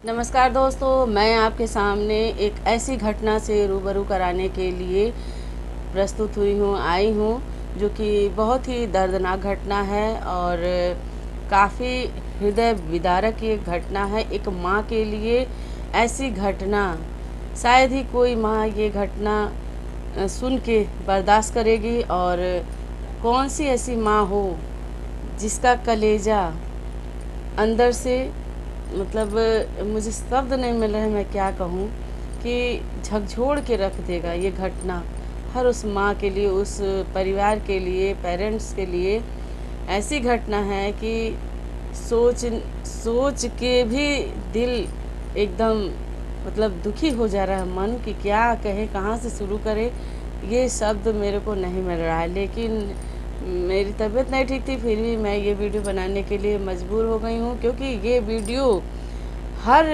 नमस्कार दोस्तों, मैं आपके सामने एक ऐसी घटना से रूबरू कराने के लिए प्रस्तुत आई हूँ जो कि बहुत ही दर्दनाक घटना है और काफ़ी हृदय विदारक ये घटना है। एक माँ के लिए ऐसी घटना शायद ही कोई माँ ये घटना सुन के बर्दाश्त करेगी। और कौन सी ऐसी माँ हो जिसका कलेजा अंदर से मुझे शब्द नहीं मिल रहे, मैं क्या कहूँ कि झकझोर के रख देगा ये घटना हर उस माँ के लिए, उस परिवार के लिए, पेरेंट्स के लिए। ऐसी घटना है कि सोच सोच के भी दिल एकदम दुखी हो जा रहा है मन कि क्या कहे, कहाँ से शुरू करे। ये शब्द मेरे को नहीं मिल रहा है, लेकिन मेरी तबीयत नहीं ठीक थी, फिर भी मैं ये वीडियो बनाने के लिए मजबूर हो गई हूँ, क्योंकि ये वीडियो हर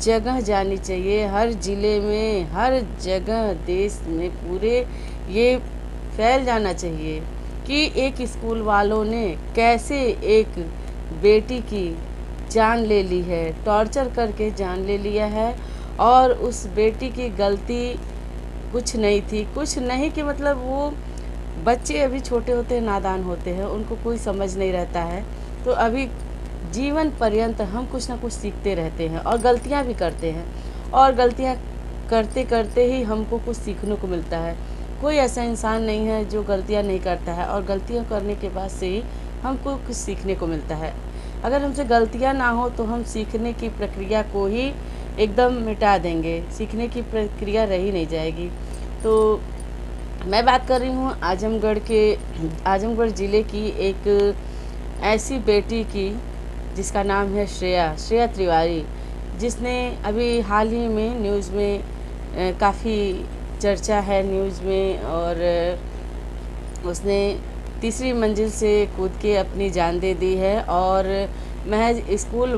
जगह जानी चाहिए, हर ज़िले में, हर जगह, देश में पूरे ये फैल जाना चाहिए कि एक स्कूल वालों ने कैसे एक बेटी की जान ले ली है, टॉर्चर करके जान ले लिया है। और उस बेटी की गलती कुछ नहीं थी, कुछ नहीं कि वो बच्चे अभी छोटे होते हैं, नादान होते हैं, उनको कोई समझ नहीं रहता है। तो अभी जीवन पर्यंत हम कुछ ना कुछ सीखते रहते हैं और गलतियां भी करते हैं, और गलतियां करते करते ही हमको कुछ सीखने को मिलता है। कोई ऐसा इंसान नहीं है जो गलतियां नहीं करता है, और गलतियां करने के बाद से ही हमको कुछ सीखने को मिलता है। अगर हमसे गलतियां ना हो तो हम सीखने की प्रक्रिया को ही एकदम मिटा देंगे, सीखने की प्रक्रिया रही नहीं जाएगी। तो मैं बात कर रही हूँ आजमगढ़ ज़िले की एक ऐसी बेटी की जिसका नाम है श्रेया तिवारी, जिसने अभी हाल ही में न्यूज़ में काफ़ी चर्चा है न्यूज़ में। और उसने तीसरी मंजिल से कूद के अपनी जान दे दी है, और महज स्कूल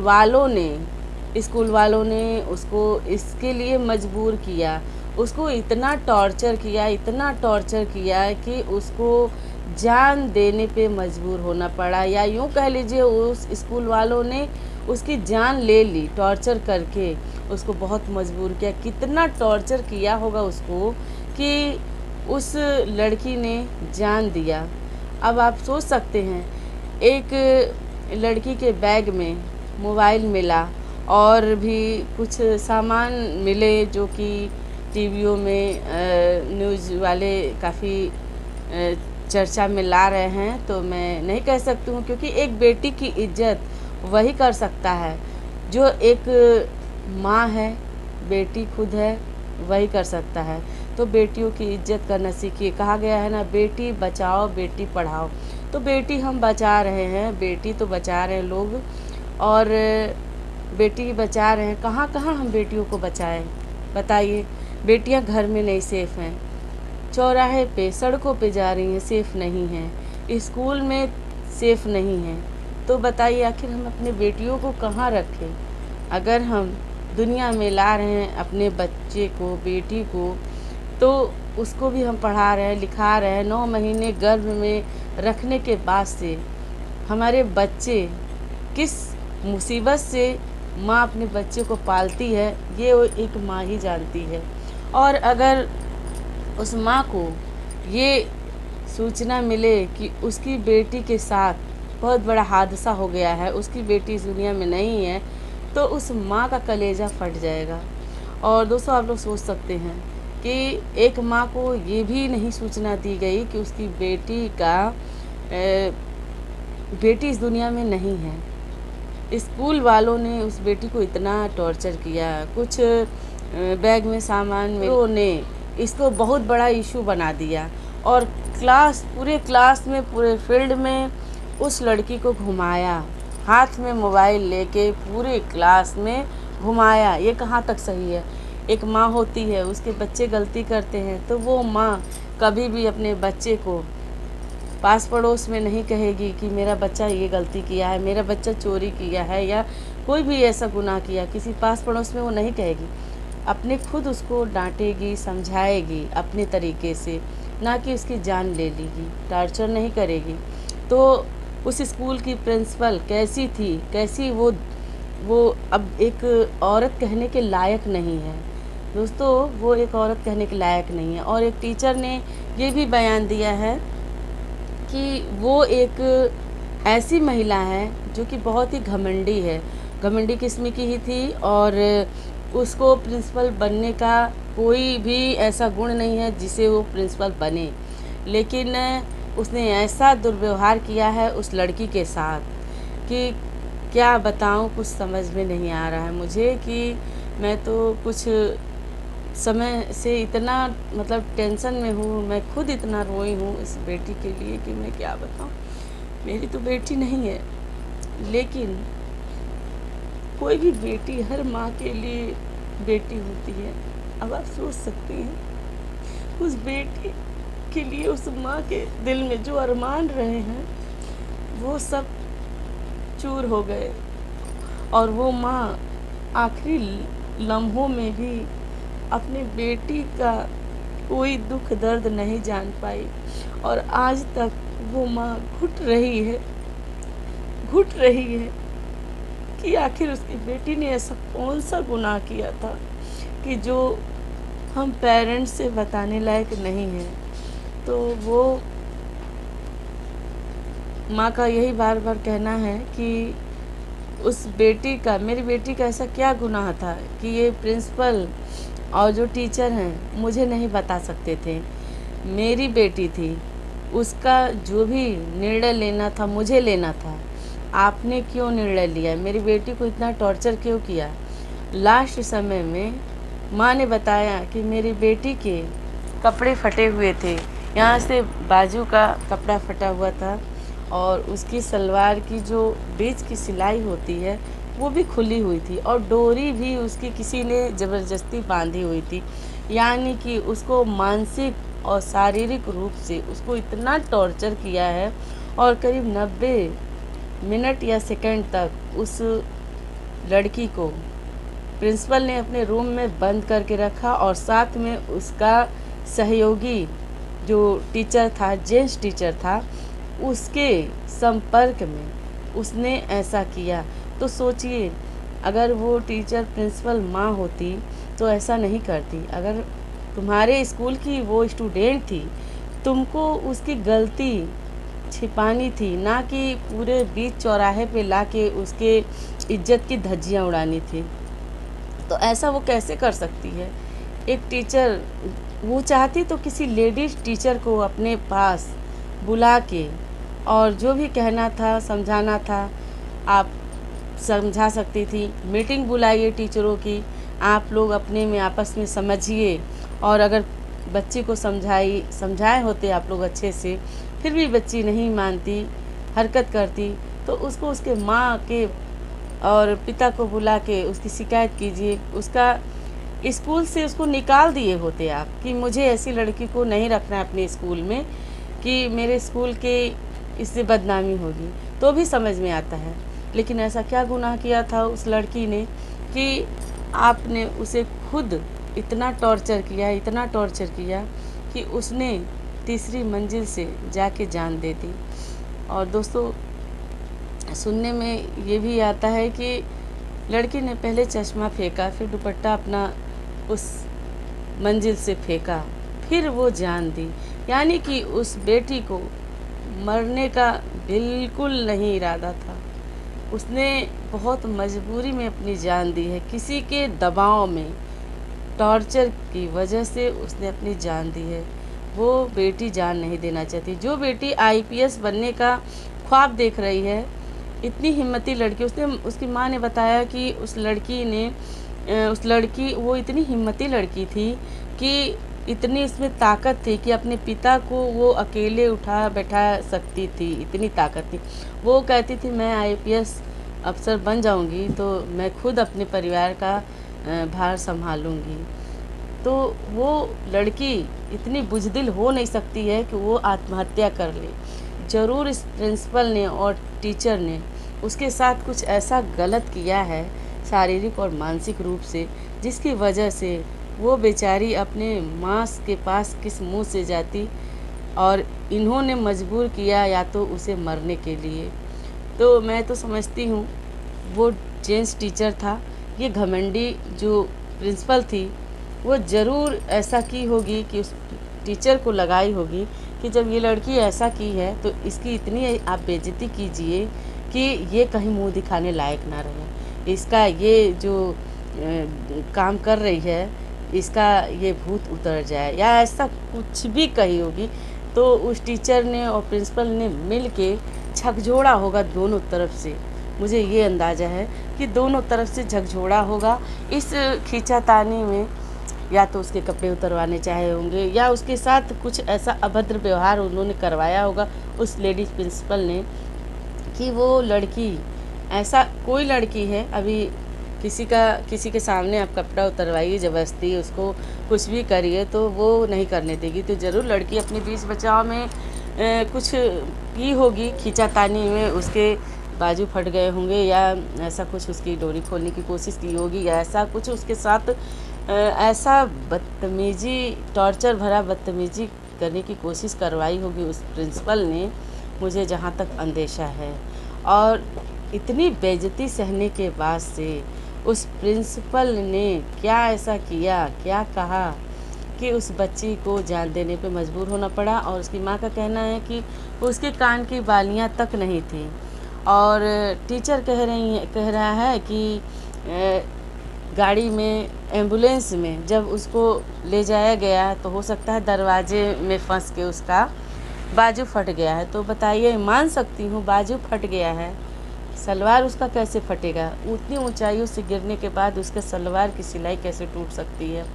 वालों ने उसको इसके लिए मजबूर किया, उसको इतना टॉर्चर किया कि उसको जान देने पे मजबूर होना पड़ा, या यूँ कह लीजिए उस स्कूल वालों ने उसकी जान ले ली, टॉर्चर करके उसको बहुत मजबूर किया। कितना टॉर्चर किया होगा उसको कि उस लड़की ने जान दिया। अब आप सोच सकते हैं, एक लड़की के बैग में मोबाइल मिला और भी कुछ सामान मिले जो कि टीवियों में न्यूज़ वाले काफ़ी चर्चा में ला रहे हैं। तो मैं नहीं कह सकती हूँ, क्योंकि एक बेटी की इज्जत वही कर सकता है जो एक माँ है, बेटी खुद है, वही कर सकता है। तो बेटियों की इज्जत करना सीखिए। कहा गया है ना, बेटी बचाओ बेटी पढ़ाओ। तो बेटी हम बचा रहे हैं, बेटी तो बचा रहे हैं लोग, और बेटी बचा रहे हैं। कहाँ कहाँ हम बेटियों को बचाएं, बताइए। बेटियां घर में नहीं सेफ़ हैं, चौराहे पे, सड़कों पे जा रही हैं, सेफ़ नहीं हैं, स्कूल में सेफ़ नहीं हैं। तो बताइए आखिर हम अपने बेटियों को कहाँ रखें। अगर हम दुनिया में ला रहे हैं अपने बच्चे को, बेटी को, तो उसको भी हम पढ़ा रहे हैं, लिखा रहे हैं। 9 महीने गर्भ में रखने के बाद से हमारे बच्चे किस मुसीबत से माँ अपने बच्चे को पालती है, ये एक माँ ही जानती है। और अगर उस माँ को ये सूचना मिले कि उसकी बेटी के साथ बहुत बड़ा हादसा हो गया है, उसकी बेटी इस दुनिया में नहीं है, तो उस माँ का कलेजा फट जाएगा। और दोस्तों, आप लोग सोच सकते हैं कि एक माँ को ये भी नहीं सूचना दी गई कि उसकी बेटी इस दुनिया में नहीं है। स्कूल वालों ने उस बेटी को इतना टॉर्चर किया, कुछ बैग में सामान में उन्होंने इसको बहुत बड़ा इशू बना दिया, और पूरे क्लास में, पूरे फील्ड में उस लड़की को घुमाया, हाथ में मोबाइल लेके पूरे क्लास में घुमाया। ये कहाँ तक सही है। एक माँ होती है, उसके बच्चे गलती करते हैं, तो वो माँ कभी भी अपने बच्चे को पास पड़ोस में नहीं कहेगी कि मेरा बच्चा ये गलती किया है, मेरा बच्चा चोरी किया है, या कोई भी ऐसा गुनाह किया, किसी पास पड़ोस में वो नहीं कहेगी। अपने खुद उसको डांटेगी, समझाएगी अपने तरीके से, ना कि उसकी जान ले लेगी, टॉर्चर नहीं करेगी। तो उस स्कूल की प्रिंसिपल कैसी थी, कैसी वो वो अब एक औरत कहने के लायक नहीं है। दोस्तों, वो एक औरत कहने के लायक नहीं है। और एक टीचर ने ये भी बयान दिया है कि वो एक ऐसी महिला है जो कि बहुत ही घमंडी है, घमंडी किस्म की ही थी, और उसको प्रिंसिपल बनने का कोई भी ऐसा गुण नहीं है जिसे वो प्रिंसिपल बने। लेकिन उसने ऐसा दुर्व्यवहार किया है उस लड़की के साथ कि क्या बताऊं, कुछ समझ में नहीं आ रहा है मुझे। कि मैं तो कुछ समय से इतना मतलब टेंशन में हूँ, मैं खुद इतना रोई हूँ इस बेटी के लिए कि मैं क्या बताऊँ। मेरी तो बेटी नहीं है, लेकिन कोई भी बेटी हर माँ के लिए बेटी होती है। अब आप सोच सकते हैं उस बेटी के लिए उस माँ के दिल में जो अरमान रहे हैं वो सब चूर हो गए, और वो माँ आखिरी लम्हों में भी अपनी बेटी का कोई दुख दर्द नहीं जान पाई। और आज तक वो माँ घुट रही है कि आखिर उसकी बेटी ने ऐसा कौन सा गुनाह किया था कि जो हम पेरेंट्स से बताने लायक नहीं है। तो वो माँ का यही बार बार कहना है कि उस बेटी का, मेरी बेटी का ऐसा क्या गुनाह था कि ये प्रिंसिपल और जो टीचर हैं मुझे नहीं बता सकते थे। मेरी बेटी थी, उसका जो भी निर्णय लेना था मुझे लेना था। आपने क्यों निर्णय लिया? मेरी बेटी को इतना टॉर्चर क्यों किया? लास्ट समय में माँ ने बताया कि मेरी बेटी के कपड़े फटे हुए थे, यहाँ से बाजू का कपड़ा फटा हुआ था, और उसकी सलवार की जो बीच की सिलाई होती है वो भी खुली हुई थी, और डोरी भी उसकी किसी ने ज़बरदस्ती बांधी हुई थी। यानी कि उसको मानसिक और शारीरिक रूप से उसको इतना टॉर्चर किया है, और करीब 90 मिनट या सेकंड तक उस लड़की को प्रिंसिपल ने अपने रूम में बंद करके रखा, और साथ में उसका सहयोगी जो टीचर था, जेंट्स टीचर था, उसके संपर्क में उसने ऐसा किया। तो सोचिए, अगर वो टीचर प्रिंसिपल माँ होती तो ऐसा नहीं करती। अगर तुम्हारे स्कूल की वो स्टूडेंट थी, तुमको उसकी गलती छिपानी थी, ना कि पूरे बीच चौराहे पे लाके उसके इज्जत की धज्जियाँ उड़ानी थी। तो ऐसा वो कैसे कर सकती है? एक टीचर, वो चाहती तो किसी लेडीज़ टीचर को अपने पास बुला के और जो भी कहना था, समझाना था, आप समझा सकती थी। मीटिंग बुलाइए टीचरों की, आप लोग अपने में आपस में समझिए, और अगर बच्ची को समझाए होते आप लोग अच्छे से, फिर भी बच्ची नहीं मानती, हरकत करती, तो उसको उसके माँ के और पिता को बुला के उसकी शिकायत कीजिए। उसका स्कूल से उसको निकाल दिए होते आप कि मुझे ऐसी लड़की को नहीं रखना है अपने स्कूल में, कि मेरे स्कूल के इससे बदनामी होगी, तो भी समझ में आता है। लेकिन ऐसा क्या गुनाह किया था उस लड़की ने कि आपने उसे खुद इतना टॉर्चर किया कि उसने तीसरी मंजिल से जाके जान दे दी। और दोस्तों, सुनने में ये भी आता है कि लड़की ने पहले चश्मा फेंका, फिर दुपट्टा अपना उस मंजिल से फेंका, फिर वो जान दी। यानी कि उस बेटी को मरने का बिल्कुल नहीं इरादा था। उसने बहुत मजबूरी में अपनी जान दी है, किसी के दबाव में, टॉर्चर की वजह से उसने अपनी जान दी है। वो बेटी जान नहीं देना चाहती। जो बेटी आईपीएस बनने का ख्वाब देख रही है, इतनी हिम्मती लड़की, उसकी माँ ने बताया कि उस लड़की वो इतनी हिम्मती लड़की थी कि इतनी इसमें ताकत थी कि अपने पिता को वो अकेले उठा बैठा सकती थी, इतनी ताकत थी। वो कहती थी मैं आईपीएस अफसर बन जाऊंगी तो मैं खुद अपने परिवार का भार संभालूंगी। तो वो लड़की इतनी बुज़दिल हो नहीं सकती है कि वो आत्महत्या कर ले। ज़रूर इस प्रिंसिपल ने और टीचर ने उसके साथ कुछ ऐसा गलत किया है, शारीरिक और मानसिक रूप से, जिसकी वजह से वो बेचारी अपने माँ के पास किस मुंह से जाती, और इन्होंने मजबूर किया या तो उसे मरने के लिए। तो मैं तो समझती हूँ वो जेंट्स टीचर था, ये घमंडी जो प्रिंसिपल थी, वो ज़रूर ऐसा की होगी कि उस टीचर को लगाई होगी कि जब ये लड़की ऐसा की है तो इसकी इतनी आप बेइज्जती कीजिए कि ये कहीं मुंह दिखाने लायक ना रहे। इसका ये जो काम कर रही है, इसका ये भूत उतर जाए, या ऐसा कुछ भी कही होगी। तो उस टीचर ने और प्रिंसिपल ने मिल के झकझोड़ा होगा दोनों तरफ से। मुझे ये अंदाज़ा है कि दोनों तरफ से झकझोड़ा होगा। इस खींचातानी में या तो उसके कपड़े उतरवाने चाहे होंगे, या उसके साथ कुछ ऐसा अभद्र व्यवहार उन्होंने करवाया होगा उस लेडीज प्रिंसिपल ने, कि वो लड़की, ऐसा कोई लड़की है, अभी किसी के सामने आप कपड़ा उतरवाइए ज़बरदस्ती, उसको कुछ भी करिए तो वो नहीं करने देगी। तो ज़रूर लड़की अपने बीच बचाव में कुछ की होगी, खींचातानी में उसके बाजू फट गए होंगे, या ऐसा कुछ उसकी डोरी खोलने की कोशिश की होगी, या ऐसा कुछ उसके साथ ऐसा बदतमीजी, टॉर्चर भरा बदतमीजी करने की कोशिश करवाई होगी उस प्रिंसिपल ने, मुझे जहाँ तक अंदेशा है। और इतनी बेइज्जती सहने के बाद से उस प्रिंसिपल ने क्या ऐसा किया, क्या कहा कि उस बच्ची को जान देने पे मजबूर होना पड़ा। और उसकी माँ का कहना है कि उसके कान की बालियाँ तक नहीं थी। और टीचर कह रहा है कि गाड़ी में, एम्बुलेंस में जब उसको ले जाया गया तो हो सकता है दरवाजे में फंस के उसका बाजू फट गया है। तो बताइए, मान सकती हूँ बाजू फट गया है, सलवार उसका कैसे फटेगा? उतनी ऊंचाइयों से गिरने के बाद उसके सलवार की सिलाई कैसे टूट सकती है?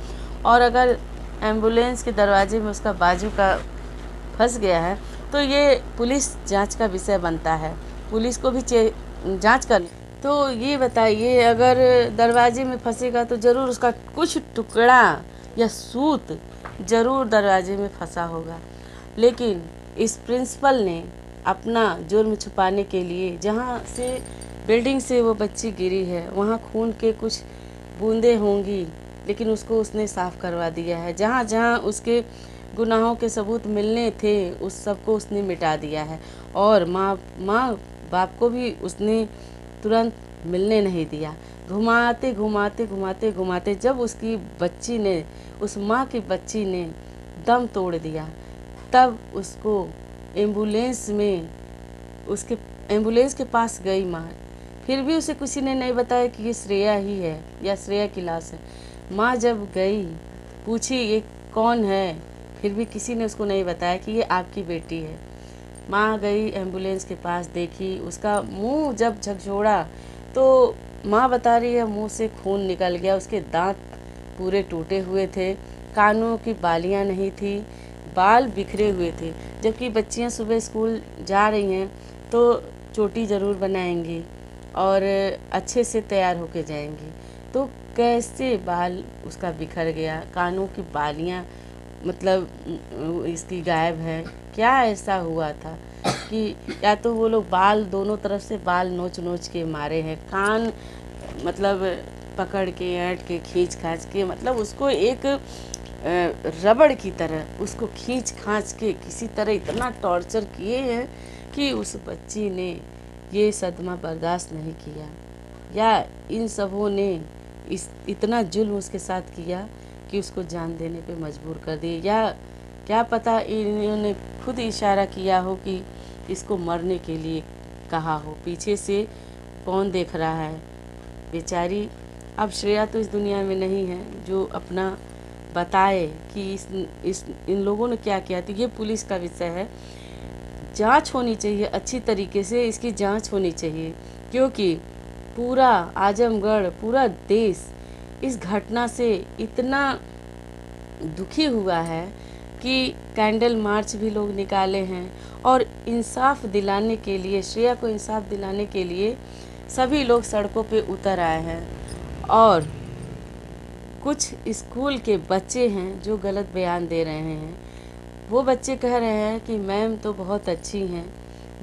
और अगर एम्बुलेंस के दरवाजे में उसका बाजू का फंस गया है तो ये पुलिस जांच का विषय बनता है, पुलिस को भी जांच कर। तो ये बताइए, अगर दरवाजे में फंसेगा तो ज़रूर उसका कुछ टुकड़ा या सूत ज़रूर दरवाजे में फंसा होगा। लेकिन इस प्रिंसिपल ने अपना जुर्म छुपाने के लिए, जहाँ से बिल्डिंग से वो बच्ची गिरी है वहाँ खून के कुछ बूंदें होंगी, लेकिन उसको उसने साफ़ करवा दिया है। जहाँ जहाँ उसके गुनाहों के सबूत मिलने थे उस सबको उसने मिटा दिया है। और माँ बाप को भी उसने तुरंत मिलने नहीं दिया। घुमाते जब उसकी बच्ची ने, उस माँ की बच्ची ने दम तोड़ दिया, तब उसको एम्बुलेंस के पास गई माँ, फिर भी उसे किसी ने नहीं बताया कि ये श्रेया ही है या श्रेया की लाश है। माँ जब गई, पूछी ये कौन है, फिर भी किसी ने उसको नहीं बताया कि ये आपकी बेटी है। माँ गई एम्बुलेंस के पास, देखी, उसका मुंह जब झकझोड़ा तो माँ बता रही है मुंह से खून निकल गया, उसके दांत पूरे टूटे हुए थे, कानों की बालियाँ नहीं थी, बाल बिखरे हुए थे। जबकि बच्चियाँ सुबह स्कूल जा रही हैं तो चोटी ज़रूर बनाएंगी और अच्छे से तैयार होके जाएंगी, तो कैसे बाल उसका बिखर गया, कानों की बालियाँ मतलब इसकी गायब है। क्या ऐसा हुआ था कि या तो वो लोग बाल, दोनों तरफ से बाल नोच के मारे हैं, कान मतलब पकड़ के, ऐंठ के, खींच खांच के, मतलब उसको एक रबड़ की तरह उसको खींच खांच के किसी तरह इतना टॉर्चर किए हैं कि उस बच्ची ने ये सदमा बर्दाश्त नहीं किया, या इन सबों ने इतना जुल्म उसके साथ किया कि उसको जान देने पे मजबूर कर दिए। या क्या पता इन्होंने खुद इशारा किया हो कि इसको मरने के लिए कहा हो, पीछे से कौन देख रहा है बेचारी। अब श्रेया तो इस दुनिया में नहीं है जो अपना बताए कि इन लोगों ने क्या किया। तो ये पुलिस का विषय है, जांच होनी चाहिए अच्छी तरीके से, इसकी जांच होनी चाहिए, क्योंकि पूरा आजमगढ़, पूरा देश इस घटना से इतना दुखी हुआ है कि कैंडल मार्च भी लोग निकाले हैं। और इंसाफ दिलाने के लिए, श्रेया को इंसाफ दिलाने के लिए सभी लोग सड़कों पे उतर आए हैं। और कुछ स्कूल के बच्चे हैं जो गलत बयान दे रहे हैं। वो बच्चे कह रहे हैं कि मैम तो बहुत अच्छी हैं,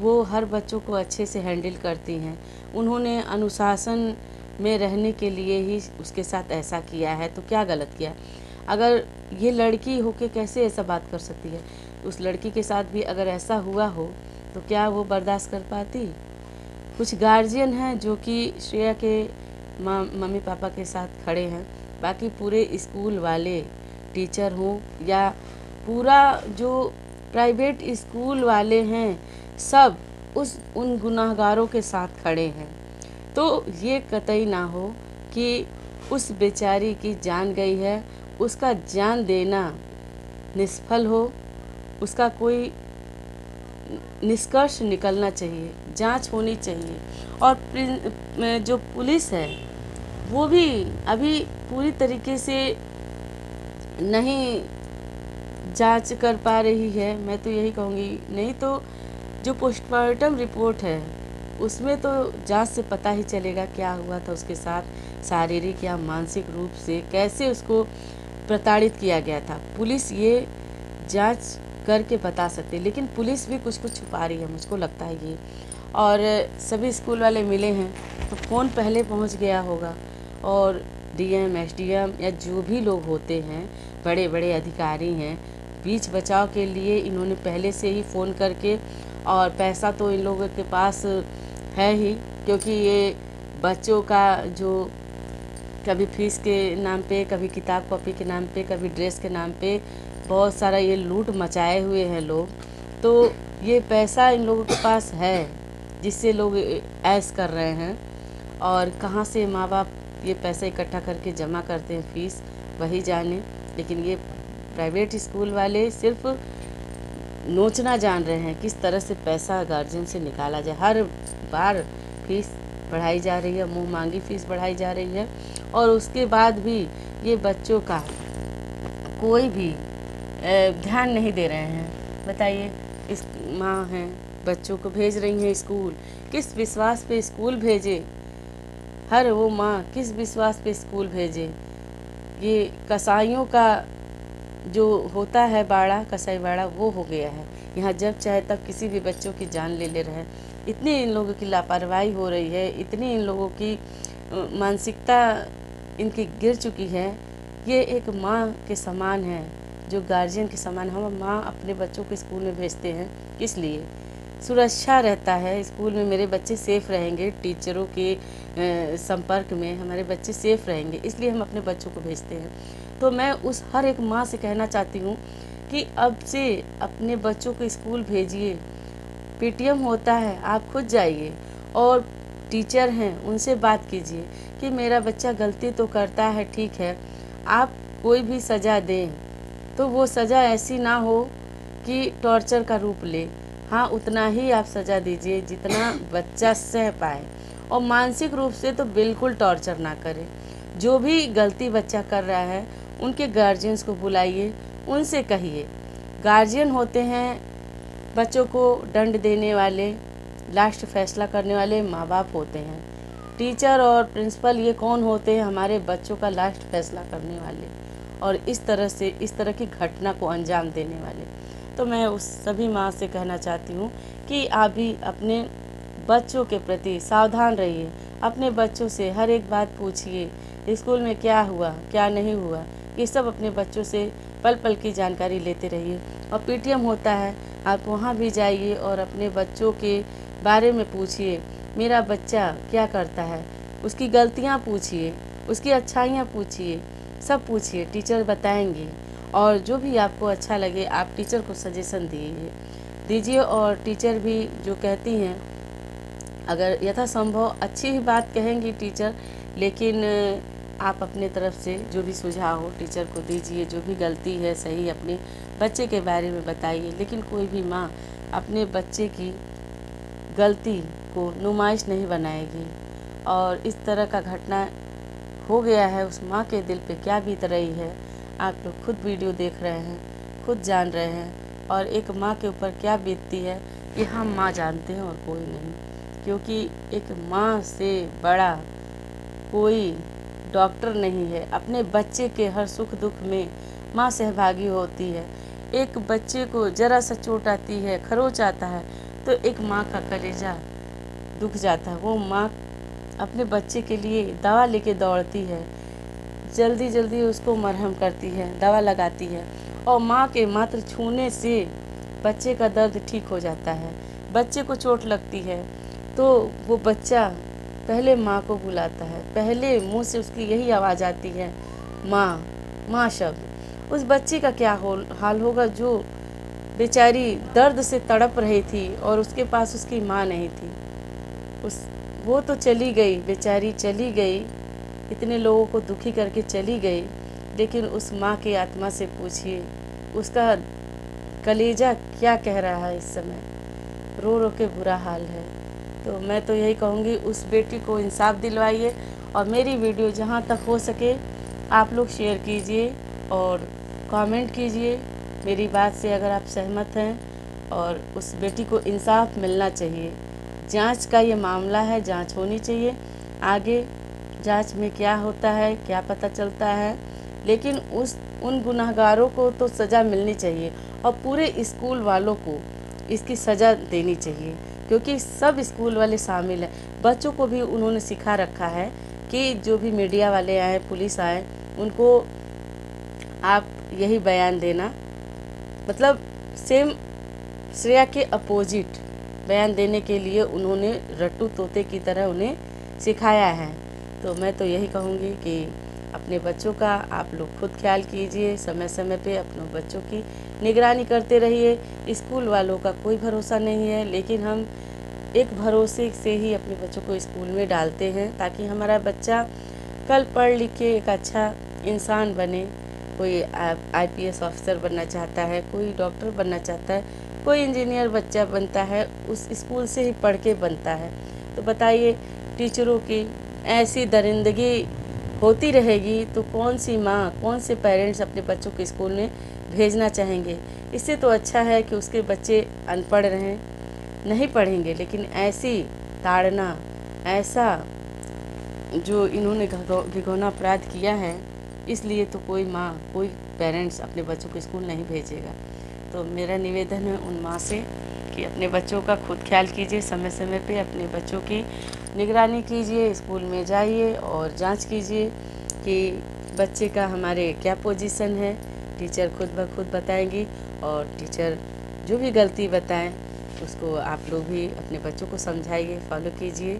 वो हर बच्चों को अच्छे से हैंडल करती हैं, उन्होंने अनुशासन में रहने के लिए ही उसके साथ ऐसा किया है, तो क्या गलत किया? अगर ये लड़की होके कैसे ऐसा बात कर सकती है? उस लड़की के साथ भी अगर ऐसा हुआ हो तो क्या वो बर्दाश्त कर पाती? कुछ गार्जियन हैं जो कि श्रेया के मम्मी पापा के साथ खड़े हैं, बाकी पूरे स्कूल वाले टीचर हों या पूरा जो प्राइवेट स्कूल वाले हैं, सब उन गुनाहगारों के साथ खड़े हैं। तो ये कतई ना हो कि उस बेचारी की जान गई है, उसका जान देना निष्फल हो, उसका कोई निष्कर्ष निकलना चाहिए, जांच होनी चाहिए। और जो पुलिस है वो भी अभी पूरी तरीके से नहीं जांच कर पा रही है। मैं तो यही कहूँगी, नहीं तो जो पोस्टमार्टम रिपोर्ट है उसमें तो जांच से पता ही चलेगा क्या हुआ था उसके साथ, शारीरिक या मानसिक रूप से कैसे उसको प्रताड़ित किया गया था। पुलिस ये जांच करके बता सकते, लेकिन पुलिस भी कुछ कुछ छुपा रही है, मुझको लगता है ये। और सभी स्कूल वाले मिले हैं तो फ़ोन पहले पहुंच गया होगा, और डीएम, एसडीएम या जो भी लोग होते हैं, बड़े बड़े अधिकारी हैं, बीच बचाव के लिए इन्होंने पहले से ही फ़ोन करके, और पैसा तो इन लोगों के पास है ही, क्योंकि ये बच्चों का जो कभी फीस के नाम पे, कभी किताब कॉपी के नाम पे, कभी ड्रेस के नाम पे बहुत सारा ये लूट मचाए हुए हैं लोग। तो ये पैसा इन लोगों के पास है जिससे लोग ऐश कर रहे हैं, और कहाँ से माँ बाप ये पैसा इकट्ठा करके जमा करते हैं फीस वही जाने। लेकिन ये प्राइवेट स्कूल वाले सिर्फ नोचना जान रहे हैं किस तरह से पैसा गार्जियन से निकाला जाए। हर बार फीस बढ़ाई जा रही है, मुँह मांगी फीस बढ़ाई जा रही है, और उसके बाद भी ये बच्चों का कोई भी ध्यान नहीं दे रहे हैं। बताइए, इस माँ हैं, बच्चों को भेज रही हैं स्कूल, किस विश्वास पे स्कूल भेजे? हर वो माँ किस विश्वास पे स्कूल भेजे? ये कसाईयों का जो होता है बाड़ा, कसाई बाड़ा, वो हो गया है यहाँ। जब चाहे तब किसी भी बच्चों की जान ले रहे हैं। इतनी इन लोगों की लापरवाही हो रही है, इतनी इन लोगों की मानसिकता इनकी गिर चुकी है। ये एक माँ के समान है, जो गार्जियन के समान। हम माँ अपने बच्चों को स्कूल में भेजते हैं किस लिए? सुरक्षा रहता है, स्कूल में मेरे बच्चे सेफ़ रहेंगे, टीचरों के संपर्क में हमारे बच्चे सेफ़ रहेंगे, इसलिए हम अपने बच्चों को भेजते हैं। तो मैं उस हर एक माँ से कहना चाहती हूँ कि अब से अपने बच्चों को स्कूल भेजिए। पीटीएम होता है, आप खुद जाइए, और टीचर हैं उनसे बात कीजिए कि मेरा बच्चा गलती तो करता है, ठीक है, आप कोई भी सज़ा दें तो वो सज़ा ऐसी ना हो कि टॉर्चर का रूप ले। हाँ, उतना ही आप सज़ा दीजिए जितना बच्चा सह पाए, और मानसिक रूप से तो बिल्कुल टॉर्चर ना करें। जो भी गलती बच्चा कर रहा है उनके गार्जियंस को बुलाइए, उनसे कहिए। गार्जियन होते हैं बच्चों को दंड देने वाले, लास्ट फैसला करने वाले माँ बाप होते हैं। टीचर और प्रिंसिपल ये कौन होते हैं? हमारे बच्चों का लास्ट फैसला करने वाले, और इस तरह की घटना को अंजाम देने वाले। तो मैं उस सभी माँ से कहना चाहती हूँ कि आप भी अपने बच्चों के प्रति सावधान रहिए। अपने बच्चों से हर एक बात पूछिए, स्कूल में क्या हुआ, क्या नहीं हुआ, ये सब अपने बच्चों से पल पल की जानकारी लेते रहिए। और पीटीएम होता है, आप वहाँ भी जाइए और अपने बच्चों के बारे में पूछिए, मेरा बच्चा क्या करता है, उसकी गलतियाँ पूछिए, उसकी अच्छाइयाँ पूछिए, सब पूछिए, टीचर बताएंगे। और जो भी आपको अच्छा लगे आप टीचर को सजेशन दीजिए। और टीचर भी जो कहती हैं, अगर यथासंभव अच्छी ही बात कहेंगी टीचर, लेकिन आप अपने तरफ से जो भी सुझाव हो टीचर को दीजिए। जो भी गलती है सही अपने बच्चे के बारे में बताइए। लेकिन कोई भी माँ अपने बच्चे की गलती को नुमाइश नहीं बनाएगी। और इस तरह का घटना हो गया है, उस माँ के दिल पे क्या बीत रही है, आप लोग खुद वीडियो देख रहे हैं, खुद जान रहे हैं। और एक माँ के ऊपर क्या बीतती है ये हम माँ जानते हैं और कोई नहीं, क्योंकि एक माँ से बड़ा कोई डॉक्टर नहीं है। अपने बच्चे के हर सुख दुख में माँ सहभागी होती है। एक बच्चे को जरा सा चोट आती है, खरोच आता है, तो एक माँ का कलेजा दुख जाता है। वो माँ अपने बच्चे के लिए दवा लेके दौड़ती है, जल्दी जल्दी उसको मरहम करती है, दवा लगाती है, और माँ के मात्र छूने से बच्चे का दर्द ठीक हो जाता है। बच्चे को चोट लगती है तो वो बच्चा पहले माँ को बुलाता है, पहले मुंह से उसकी यही आवाज़ आती है, माँ, माँ शब्द। उस बच्चे का क्या हाल होगा जो बेचारी दर्द से तड़प रही थी और उसके पास उसकी माँ नहीं थी। वो तो चली गई, बेचारी चली गई, इतने लोगों को दुखी करके चली गई, लेकिन उस माँ की आत्मा से पूछिए, उसका कलेजा क्या कह रहा है इस समय, रो रो के बुरा हाल है। तो मैं तो यही कहूँगी, उस बेटी को इंसाफ दिलवाइए और मेरी वीडियो जहाँ तक हो सके आप लोग शेयर कीजिए और कमेंट कीजिए। मेरी बात से अगर आप सहमत हैं और उस बेटी को इंसाफ मिलना चाहिए। जांच का ये मामला है, जांच होनी चाहिए। आगे जांच में क्या होता है, क्या पता चलता है, लेकिन उन गुनहगारों को तो सज़ा मिलनी चाहिए और पूरे स्कूल वालों को इसकी सज़ा देनी चाहिए, क्योंकि सब स्कूल वाले शामिल हैं। बच्चों को भी उन्होंने सिखा रखा है कि जो भी मीडिया वाले आए, पुलिस आए, उनको आप यही बयान देना, मतलब सेम श्रेया के अपोजिट बयान देने के लिए उन्होंने रट्टू तोते की तरह उन्हें सिखाया है। तो मैं तो यही कहूँगी कि अपने बच्चों का आप लोग खुद ख्याल कीजिए, समय समय पे अपने बच्चों की निगरानी करते रहिए। स्कूल वालों का कोई भरोसा नहीं है, लेकिन हम एक भरोसे से ही अपने बच्चों को स्कूल में डालते हैं ताकि हमारा बच्चा कल पढ़ लिख के एक अच्छा इंसान बने। कोई IPS ऑफिसर बनना चाहता है, कोई डॉक्टर बनना चाहता है, कोई इंजीनियर बच्चा बनता है, उस स्कूल से ही पढ़ के बनता है। तो बताइए, टीचरों की ऐसी दरिंदगी होती रहेगी तो कौन सी माँ, कौन से पेरेंट्स अपने बच्चों को स्कूल में भेजना चाहेंगे। इससे तो अच्छा है कि उसके बच्चे अनपढ़ रहें, नहीं पढ़ेंगे, लेकिन ऐसी ताड़ना, ऐसा जो इन्होंने घिनौना अपराध किया है, इसलिए तो कोई माँ, कोई पेरेंट्स अपने बच्चों को स्कूल नहीं भेजेगा। तो मेरा निवेदन है उन माँ से कि अपने बच्चों का खुद ख्याल कीजिए, समय समय पे अपने बच्चों की निगरानी कीजिए, स्कूल में जाइए और जांच कीजिए कि बच्चे का हमारे क्या पोजीशन है। टीचर खुद ब खुद बताएंगी और टीचर जो भी गलती बताएं उसको आप लोग भी अपने बच्चों को समझाइए, फॉलो कीजिए।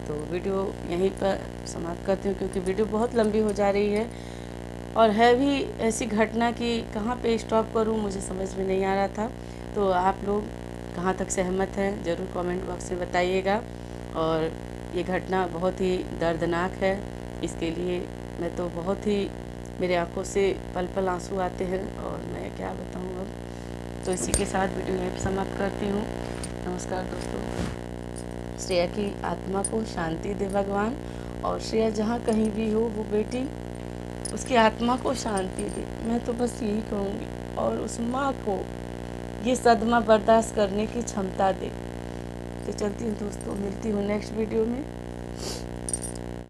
तो वीडियो यहीं पर समाप्त करती हूँ क्योंकि वीडियो बहुत लंबी हो जा रही है और है भी ऐसी घटना कि कहाँ पे स्टॉप करूँ मुझे समझ में नहीं आ रहा था। तो आप लोग कहाँ तक सहमत हैं ज़रूर कमेंट बॉक्स में बताइएगा। और ये घटना बहुत ही दर्दनाक है, इसके लिए मैं तो बहुत ही, मेरे आंखों से पल पल आंसू आते हैं और मैं क्या बताऊँ अब। तो इसी के साथ वीडियो यहीं समाप्त करती हूँ। नमस्कार दोस्तों। श्रेया की आत्मा को शांति दे भगवान, और श्रेया जहाँ कहीं भी हो, वो बेटी, उसकी आत्मा को शांति दे। मैं तो बस यही कहूँगी, और उस माँ को ये सदमा बर्दाश्त करने की क्षमता दे। तो चलती हूँ दोस्तों, मिलती हूँ नेक्स्ट वीडियो में।